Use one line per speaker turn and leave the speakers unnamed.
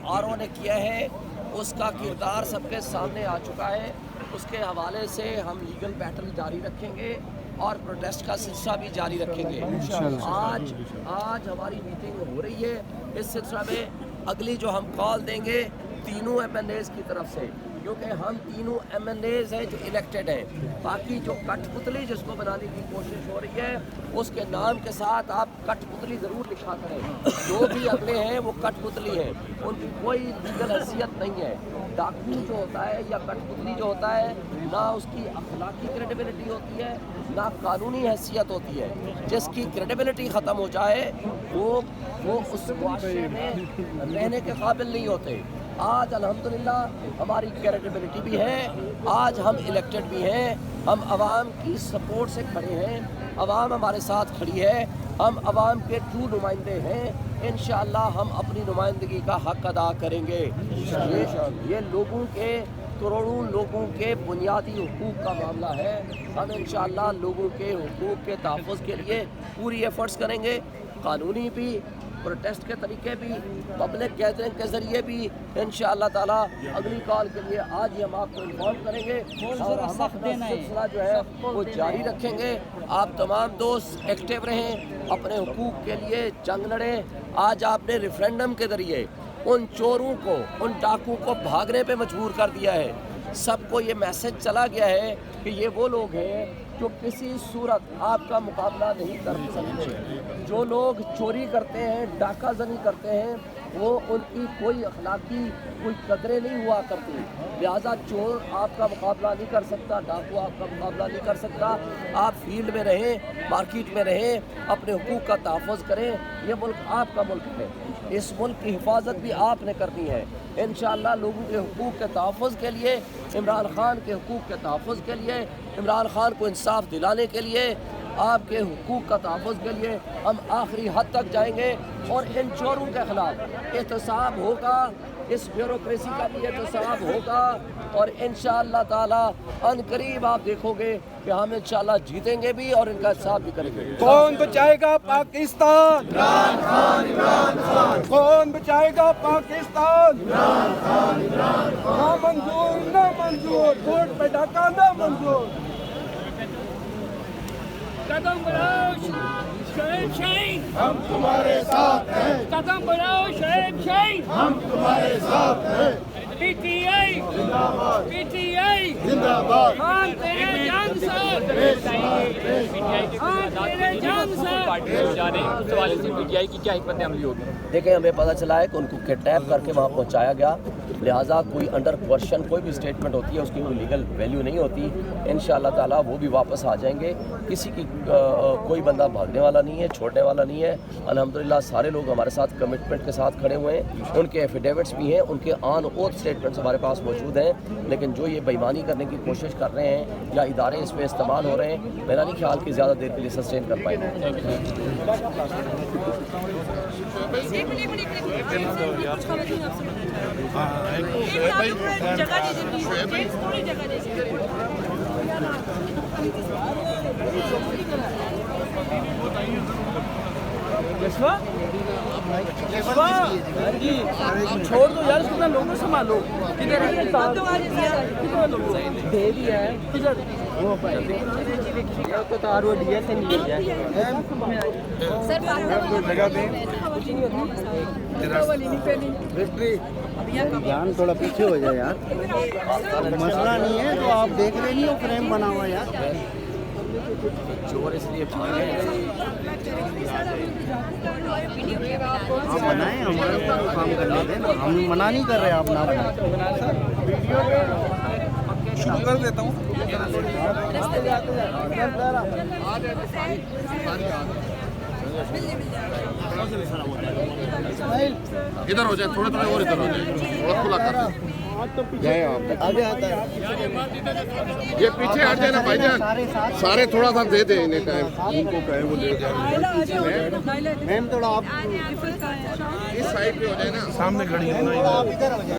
RO ने किया है उसका किरदार सबके सामने आ चुका है। उसके हवाले से हम लीगल बैटल जारी रखेंगे और प्रोटेस्ट का सिलसिला भी जारी रखेंगे। आज हमारी मीटिंग हो रही है, इस सिलसिला में अगली जो हम कॉल देंगे तीनों एमएनएज़ की तरफ से, क्योंकि हम तीनों एमएनएज़ हैं जो इलेक्टेड हैं। बाकी जो कठपुतली जिसको बनाने की कोशिश हो रही है उसके नाम के साथ आप कठपुतली ज़रूर लिखा करें। जो भी अगले हैं वो कठपुतली हैं, उनकी कोई लीगल हैसियत नहीं है। डाकू जो होता है या कठपुतली जो होता है, ना उसकी अखलाकी क्रेडिबिलिटी होती है ना कानूनी हैसियत होती है। जिसकी क्रेडिबिलिटी ख़त्म हो जाए वो उस मुआशरे में रहने के काबिल नहीं होते। आज अल्हम्दुलिल्लाह हमारी क्रेडिबिलिटी भी है, आज हम इलेक्टेड भी हैं, हम आवाम की सपोर्ट से खड़े हैं, आवाम हमारे साथ खड़ी है, हम आवाम के ट्रू नुमाइंदे हैं। इंशाअल्लाह हम अपनी नुमाइंदगी का हक अदा करेंगे। ये लोगों के करोड़ों लोगों के बुनियादी हुकूक का मामला है। हम इंशाअल्लाह लोगों के हुकूक के तहफ़्फ़ुज़ के लिए पूरी एफ़र्ट्स करेंगे, कानूनी भी, प्रोटेस्ट के तरीके भी, पब्लिक गैदरिंग के ज़रिए भी। इंशाअल्लाह ताला अगली कॉल के लिए आज ही हम आपको इन्फॉर्म करेंगे और हम अपना सिलसिला जो है वो जारी रखेंगे। आप तमाम दोस्त एक्टिव रहें, अपने हुकूक के लिए जंग लड़ें। आज आपने रेफरेंडम के ज़रिए उन चोरों को, उन डाकू को भागने पे मजबूर कर दिया है। सबको ये मैसेज चला गया है कि ये वो लोग हैं जो किसी सूरत आपका मुकाबला नहीं कर सकते। जो लोग चोरी करते हैं, डाका जनी करते हैं, वो उनकी कोई अखलाकी कोई कदरें नहीं हुआ करती। लिहाजा चोर आपका मुकाबला नहीं कर सकता, डाकू आपका मुकाबला नहीं कर सकता। आप फील्ड में रहें, मार्केट में रहें, अपने हुकूक का तहफ़्फ़ुज़ करें। ये मुल्क आपका मुल्क है, इस मुल्क की हिफाजत भी आपने करनी है। इंशाअल्लाह लोगों के हुकूक के तहफ़्फ़ुज़ के लिए, इमरान खान के हुकूक के तहफ़्फ़ुज़ के लिए, इमरान खान को इंसाफ दिलाने के लिए, आपके हुकूक का तहफ़्फ़ुज़ के लिए हम आखिरी हद तक जाएंगे और इन चोरों के ख़िलाफ़ एहतसाब होगा, इस ब्यूरोक्रेसी का भी एहतसाब होगा और इंशाअल्लाह ताला अनकरीब आप देखोगे कि हम इंशाअल्लाह जीतेंगे भी और इनका हिसाब भी करेंगे।
कौन बचाएगा पाकिस्तान? इमरान खान, इमरान खान। कौन बचाएगा पाकिस्तान? इमरान खान, इमरान खान। ना मंजूर, ना मंजूर, वोट पे डाका ना मंजूर।
कदम बढ़ाओ शोएब शाहीन,
हम तुम्हारे साथ हैं।
कदम बढ़ाओ शोएब शाहीन,
हम तुम्हारे साथ हैं।
पीटीआई
जिंदाबाद,
पीटीआई
जिंदाबाद।
खान तेरे जान सर, खान तेरे जान सर।
उस हवाले से पीटीआई की क्या हिकमत अमली होगी?
देखें, हमें पता चला है कि उनको किडनैप करके वहाँ पहुँचाया गया। लिहाजा कोई अंडर क्वेश्चन कोई भी स्टेटमेंट होती है उसकी कोई लीगल वैल्यू नहीं होती। इंशाअल्लाह ताला वो भी वापस आ जाएंगे। किसी की कोई बंदा भागने वाला नहीं है, छोड़ने वाला नहीं है। अल्हम्दुलिल्लाह सारे लोग हमारे साथ कमिटमेंट के साथ खड़े हुए हैं। उनके एफिडेविट्स भी हैं, उनके ऑन ओथ स्टेटमेंट्स हमारे पास मौजूद हैं। लेकिन जो ये बेईमानी करने की कोशिश कर रहे हैं या इदारे इसमें इस्तेमाल हो रहे हैं, मेरा नहीं ख्याल कि ज़्यादा देर के लिए सस्टेन कर पाएंगे।
छोड़ दो यार, उसको लोगों संभालो। किधर है? दे दिया है किधर? वो तो आर वो डीएस से नहीं है सर। जगह दें,
जान थोड़ा पीछे हो जाए यार, मसला नहीं है। तो आप देख रहे नहीं हो फ्रेम बना हुआ यार।
चोर इसलिए भागे
आप बनाएं, हमारे को काम करने दें ना। हम मना नहीं कर रहे, आप ना बनाएं।
शुरू कर देता हूँ।
इधर हो जाए, थोड़े थोड़े और इधर हो जाए, थोड़ा खुला कर
आगे आता है।
ये पीछे हट जाए ना भाईजान, सारे थोड़ा सा दे दे इन्हें टाइम, उनको कहे वो ले जाए।
मैम थोड़ा आप
इस साइड पे हो जाए ना,
सामने खड़ी है ना।